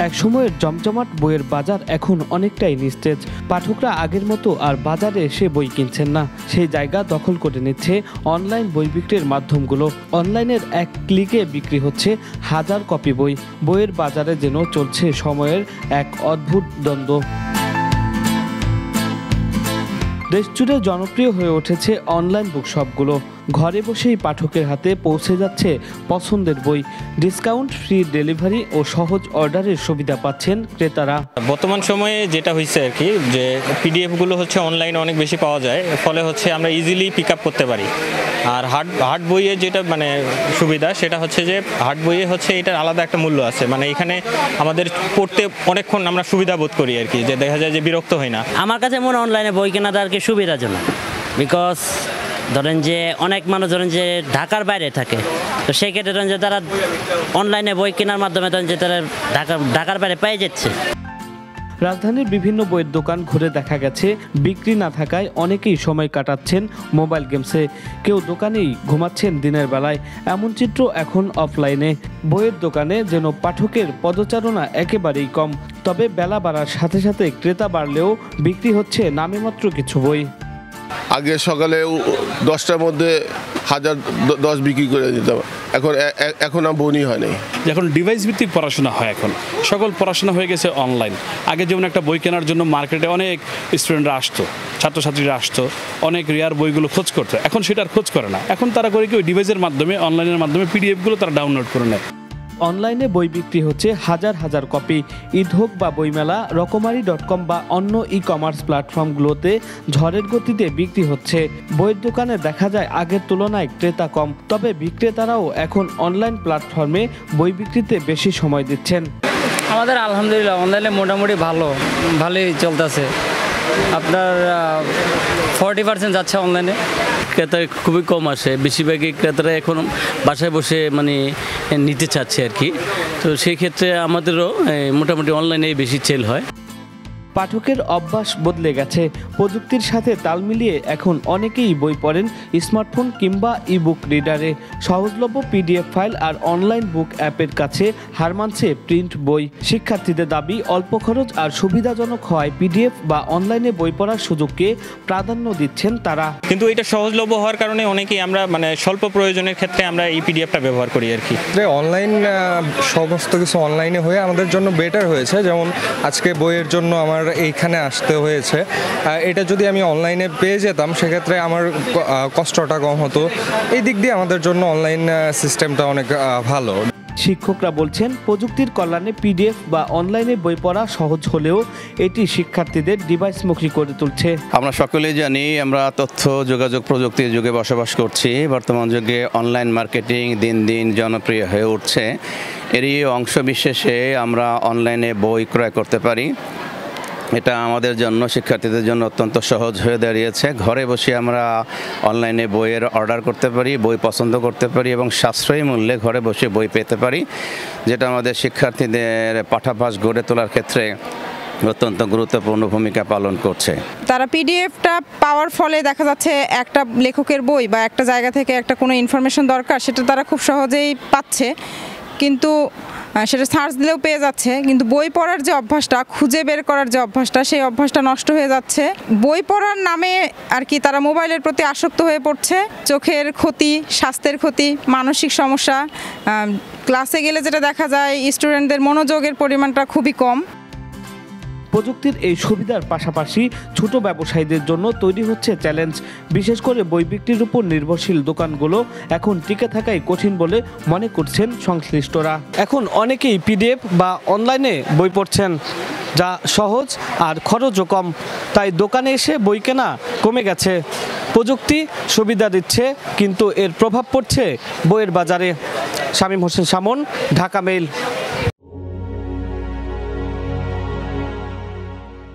একসময়ের জমজমাট বইয়ের বাজার এখন অনেকটাই নিস্তেজ। পাঠকরা আগের মতো আর বাজারে এসে বই কিনছেন না, সেই জায়গা দখল করে নিচ্ছে অনলাইন বই বিক্রির মাধ্যমগুলো। অনলাইনের এক ক্লিকে বিক্রি হচ্ছে হাজার কপি বই। বইয়ের বাজারে যেন চলছে সময়ের এক অদ্ভুত দ্বন্দ্ব। দেশজুড়ে জনপ্রিয় হয়ে উঠেছে অনলাইন বুকশপগুলো। ঘরে বসেই পাঠকের হাতে পৌঁছে যাচ্ছে পছন্দের বই। ডিসকাউন্ট, ফ্রি ডেলিভারি ও সহজ অর্ডারের সুবিধা পাচ্ছেন ক্রেতারা। বর্তমান সময়ে যেটা হয়েছে আর কি, যে পিডিএফগুলো হচ্ছে অনলাইনে অনেক বেশি পাওয়া যায়, ফলে হচ্ছে আমরা ইজিলি পিক আপ করতে পারি। আর হার্ড বইয়ের যেটা সুবিধা, সেটা হচ্ছে যে হার্ড বইয়ে হচ্ছে এটার আলাদা একটা মূল্য আছে। এখানে আমাদের পড়তে অনেকক্ষণ আমরা সুবিধা বোধ করি আর কি, যে দেখা যায় যে বিরক্ত হয় না। আমার কাছে মনে হয় অনলাইনে বই কেনাটা আর কি সুবিধাজনক। বিকজ ধরেন যে অনেক মানুষ ধরেন যে ঢাকার বাইরে থাকে, তো সেই ক্ষেত্রে ধরেন যে তারা অনলাইনে বই কেনার মাধ্যমে ধরেন যে তারা ঢাকার বাইরে পেয়ে যাচ্ছে। রাজধানীর বিভিন্ন বইয়ের দোকান ঘুরে দেখা গেছে বিক্রি না থাকায় অনেকেই সময় কাটাচ্ছেন মোবাইল গেমসে। কেউ দোকানেই ঘুমাচ্ছেন দিনের বেলায়। এমন চিত্র এখন অফলাইনে। বইয়ের দোকানে যেন পাঠকের পদচারণা একেবারেই কম। তবে বেলা বাড়ার সাথে সাথে ক্রেতা বাড়লেও বিক্রি হচ্ছে নামেমাত্র কিছু বই। আগে সকালে 10টার মধ্যে 1010 বিক্রি করে দিতাম, এখন আর বনি হয় নাই। এখন ডিভাইস ভিত্তিক পড়াশোনা হয়, এখন সকল পড়াশোনা হয়ে গেছে অনলাইন। আগে যেমন একটা বই কেনার জন্য মার্কেটে অনেক স্টুডেন্টরা আসতো, ছাত্রছাত্রীরা আসতো, অনেক রেয়ার বইগুলো খোঁজ করতো। এখন সেটা আর খোঁজ করে না, এখন তারা করে কি ওই ডিভাইসের মাধ্যমে, অনলাইনের মাধ্যমে পিডিএফগুলো তারা ডাউনলোড করে নেয়। অনলাইনে বই বিক্রি হচ্ছে হাজার হাজার কপি। ঈদ হোক বা বইমেলা, রকমারি.com বা অন্য ই-কমার্স প্ল্যাটফর্মগুলোতে ঝড়ের গতিতে বিক্রি হচ্ছে। বইয়ের দোকানে দেখা যায় আগের তুলনায় ক্রেতা কম, তবে বিক্রেতারাও এখন অনলাইন প্ল্যাটফর্মে বই বিক্রিতে বেশি সময় দিচ্ছেন। আমাদের আলহামদুলিল্লাহ অনলাইনে মোটামুটি ভালোই চলতেছে। আপনার 40% যাচ্ছে অনলাইনে। ক্রেতা খুবই কম আসে, বেশিরভাগই ক্রেতারা এখন বাসায় বসে নিতে চাচ্ছে আর কি। তো সেই ক্ষেত্রে আমাদেরও মোটামুটি অনলাইনেই বেশি সেল হয়। পাঠকের অভ্যাস বদলে গেছে। প্রযুক্তির সাথে তাল মিলিয়ে এখন অনেকেই বই পড়েন স্মার্টফোন কিংবা ইবুক রিডারে। সহজলভ্য পিডিএফ ফাইল আর অনলাইন বুক অ্যাপের কাছে হার মানছে প্রিন্ট বই। শিক্ষার্থীদের দাবি, অল্প খরচ আর সুবিধাজনক হওয়ায় পিডিএফ বা অনলাইনে বই পড়ার সুযোগকে প্রাধান্য দিচ্ছেন তারা। কিন্তু এটা সহজলভ্য হওয়ার কারণে অনেকেই আমরা স্বল্প প্রয়োজনের ক্ষেত্রে আমরা এই পিডিএফটা ব্যবহার করি আর কি। অনলাইন সমস্ত কিছু অনলাইনে হয়ে আমাদের জন্য বেটার হয়েছে। যেমন আজকে বইয়ের জন্য আমার এইখানে আসতে হয়েছে, এটা যদি আমি অনলাইনে পেয়ে যেতাম সেক্ষেত্রে আমার কষ্টটা কম হতো। এই দিক দিয়ে আমাদের জন্য অনলাইন সিস্টেমটা অনেক ভালো। শিক্ষকরা বলছেন, প্রযুক্তির কল্যাণে পিডিএফ বা অনলাইনে বই পড়া সহজ হলেও এটি শিক্ষার্থীদের ডিভাইসমুখী করে তুলছে। আমরা সকলেই জানি, আমরা তথ্য যোগাযোগ প্রযুক্তির যুগে বসবাস করছি। বর্তমান যুগে অনলাইন মার্কেটিং দিন দিন জনপ্রিয় হয়ে উঠছে। এরই অংশ বিশেষে আমরা অনলাইনে বই ক্রয় করতে পারি। এটা আমাদের জন্য, শিক্ষার্থীদের জন্য অত্যন্ত সহজ হয়ে দাঁড়িয়েছে। ঘরে বসে আমরা অনলাইনে বইয়ের অর্ডার করতে পারি, বই পছন্দ করতে পারি এবং সাশ্রয়ী মূল্যে ঘরে বসে বই পেতে পারি, যেটা আমাদের শিক্ষার্থীদের পাঠাভ্যাস গড়ে তোলার ক্ষেত্রে অত্যন্ত গুরুত্বপূর্ণ ভূমিকা পালন করছে। তারা পিডিএফটা পাওয়ার ফলে দেখা যাচ্ছে একটা লেখকের বই বা একটা জায়গা থেকে একটা কোনো ইনফরমেশন দরকার, সেটা তারা খুব সহজেই পাচ্ছে, কিন্তু সেটা সার্চ দিলেও পেয়ে যাচ্ছে। কিন্তু বই পড়ার যে অভ্যাসটা, খুঁজে বের করার যে অভ্যাসটা, সেই অভ্যাসটা নষ্ট হয়ে যাচ্ছে। বই পড়ার নামে আর কি তারা মোবাইলের প্রতি আসক্ত হয়ে পড়ছে। চোখের ক্ষতি, স্বাস্থ্যের ক্ষতি, মানসিক সমস্যা। ক্লাসে গেলে যেটা দেখা যায়, স্টুডেন্টদের মনোযোগের পরিমাণটা খুবই কম। প্রযুক্তির এই সুবিধার পাশাপাশি ছোট ব্যবসায়ীদের জন্য তৈরি হচ্ছে চ্যালেঞ্জ। বিশেষ করে বই বিক্রির উপর নির্ভরশীল দোকানগুলো এখন টিকে থাকাই কঠিন বলে মনে করছেন সংশ্লিষ্টরা। এখন অনেকেই পিডিএফ বা অনলাইনে বই পড়ছেন, যা সহজ আর খরচও কম। তাই দোকানে এসে বই কেনা কমে গেছে। প্রযুক্তি সুবিধা দিচ্ছে, কিন্তু এর প্রভাব পড়ছে বইয়ের বাজারে। শামীম হোসেন শামন, ঢাকা মেইল।